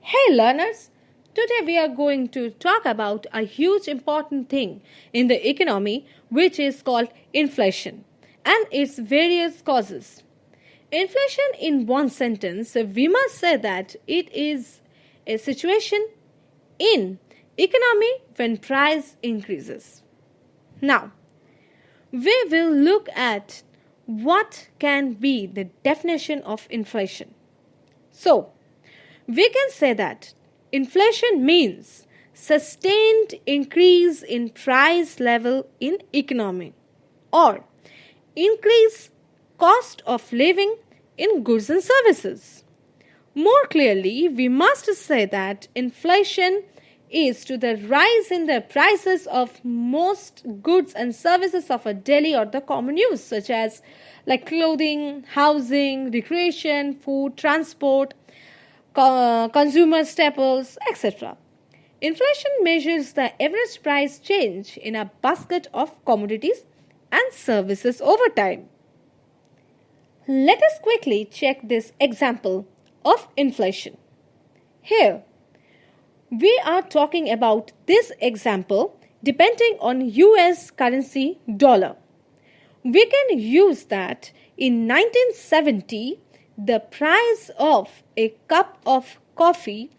Hey learners, today we are going to talk about a huge important thing in the economy which is called inflation and its various causes. Inflation in one sentence, we must say that it is a situation in economy when price increases. Now, we will look at what can be the definition of inflation. So, we can say that inflation means sustained increase in price level in economy or increase cost of living in goods and services. More clearly, we must say that inflation is to the rise in the prices of most goods and services of a daily or the common use, such as like clothing, housing, recreation, food, transport, consumer staples, etc. Inflation measures the average price change in a basket of commodities and services over time. Let us quickly check this example of inflation. Here, we are talking about this example depending on US currency dollar. We can use that in 1970 the price of a cup of coffee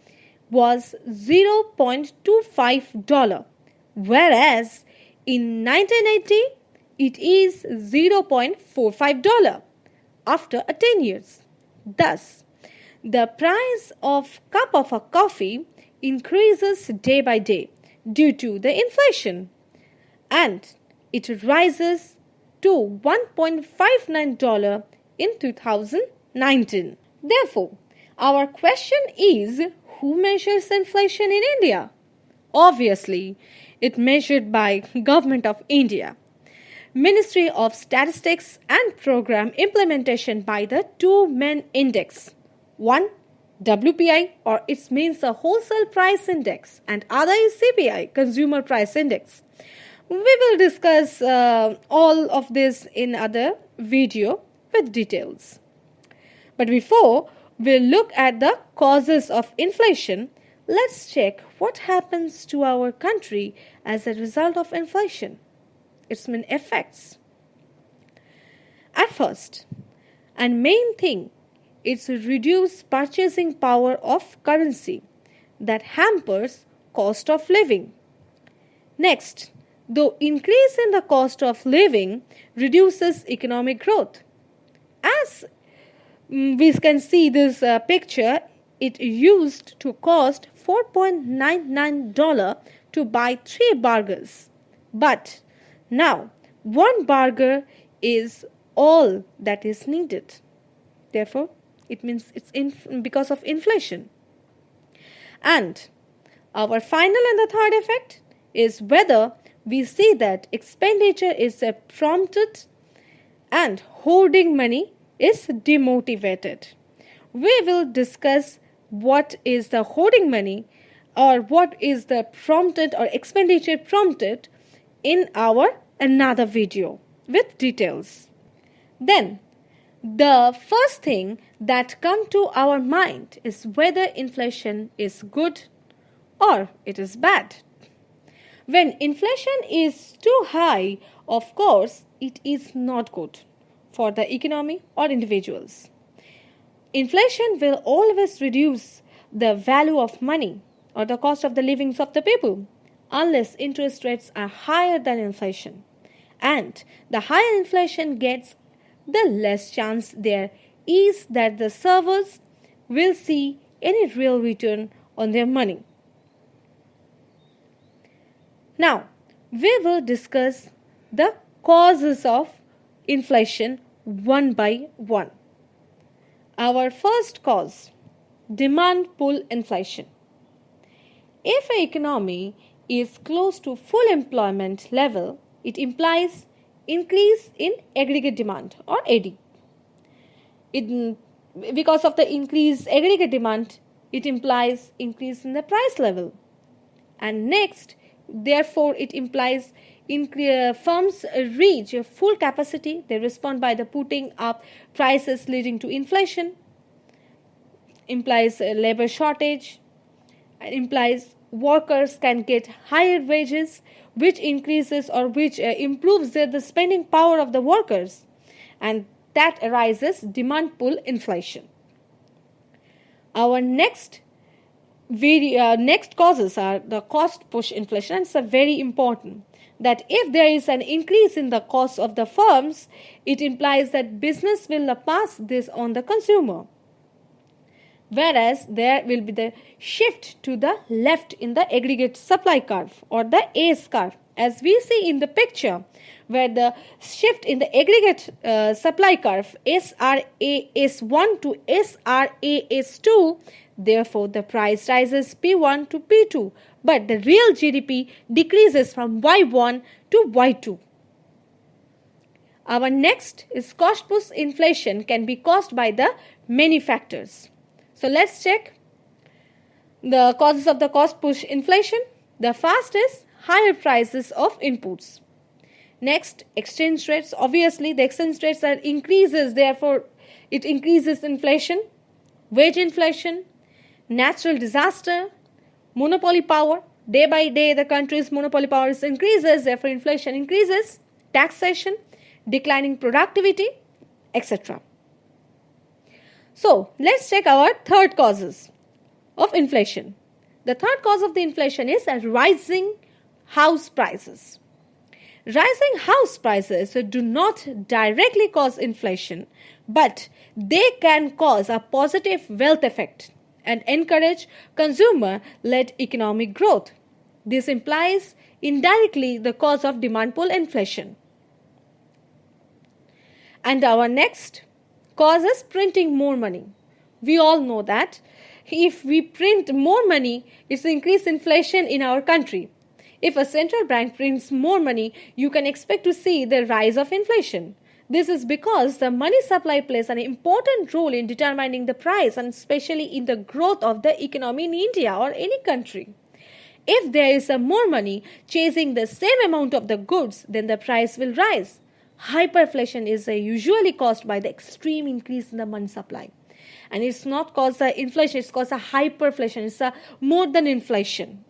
was $0.25, whereas in 1980 it is $0.45 after 10 years. Thus, the price of cup of a coffee increases day by day due to the inflation and it rises to $1.59 in 2019. Therefore, our question is, who measures inflation in India? Obviously, it measured by Government of India. Ministry of Statistics and Program Implementation by the two main index. One, WPI, or it means the Wholesale Price Index, and other is CPI, Consumer Price Index. We will discuss all of this in other video with details. But before we look at the causes of inflation, let's check what happens to our country as a result of inflation. Its main effects. At first, and main thing, it's reduced purchasing power of currency that hampers cost of living. Next, though increase in the cost of living reduces economic growth. As we can see this picture, it used to cost $4.99 to buy 3 burgers. But now, 1 burger is all that is needed. Therefore, it means it's because of inflation. And our final and the third effect is whether we see that expenditure is prompted and hoarding money is demotivated. We will discuss what is the hoarding money or what is the prompted or expenditure prompted in our another video with details. Then, the first thing that come to our mind is whether inflation is good or it is bad. When inflation is too high, of course, it is not good for the economy or individuals. Inflation will always reduce the value of money or the cost of the livings of the people unless interest rates are higher than inflation. And the higher inflation gets, the less chance there is that the servers will see any real return on their money. Now, we will discuss the causes of inflation one by one. Our first cause, demand pull inflation. If an economy is close to full employment level, it implies increase in aggregate demand or AD. Because of the increased aggregate demand, it implies increase in the price level. And next, therefore, it implies firms reach full capacity. They respond by the putting up prices leading to inflation, implies a labor shortage, implies workers can get higher wages, which increases or which improves the spending power of the workers, and that arises demand pull inflation. Our next causes are the cost push inflation. It's a very important that if there is an increase in the cost of the firms, it implies that business will pass this on the consumer, whereas there will be the shift to the left in the aggregate supply curve or the ACE curve, as we see in the picture, where the shift in the aggregate supply curve SRA S1 to SRA S2, therefore the price rises P1 to P2, but the real GDP decreases from Y1 to Y2. Our next is cost push inflation can be caused by the many factors. So let's check the causes of the cost push inflation. The first is higher prices of inputs. Next, exchange rates. Obviously, the exchange rates are increases, therefore it increases inflation. Wage inflation, natural disaster, monopoly power. Day by day, the country's monopoly power increases, therefore inflation increases. Taxation, declining productivity, etc. So, let's check our third causes of inflation. The third cause of the inflation is rising house prices. Rising house prices do not directly cause inflation, but they can cause a positive wealth effect and encourage consumer-led economic growth. This implies indirectly the cause of demand pull inflation. And our next cause is printing more money. We all know that if we print more money, it's increased inflation in our country. If a central bank prints more money, you can expect to see the rise of inflation. This is because the money supply plays an important role in determining the price and especially in the growth of the economy in India or any country. If there is more money chasing the same amount of the goods, then the price will rise. Hyperinflation is usually caused by the extreme increase in the money supply. And it's not caused by inflation, it's caused by hyperinflation. It's more than inflation.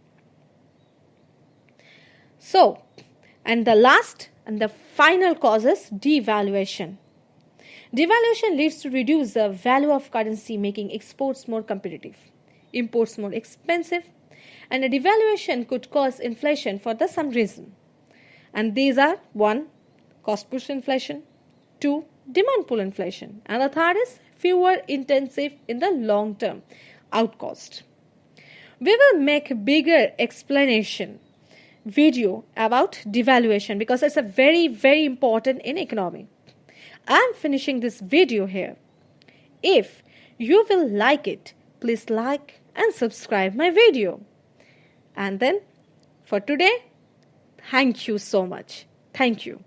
So, and the last and the final cause is devaluation. Devaluation leads to reduce the value of currency, making exports more competitive, imports more expensive, and a devaluation could cause inflation for some reason. And these are 1. Cost push inflation, 2. Demand pull inflation, and the third is fewer intensive in the long term outcost. We will make a bigger explanation video about devaluation because it's a very, very important in economy. I'm finishing this video here. If you will like it, please like and subscribe my video. And then for today, thank you so much. Thank you.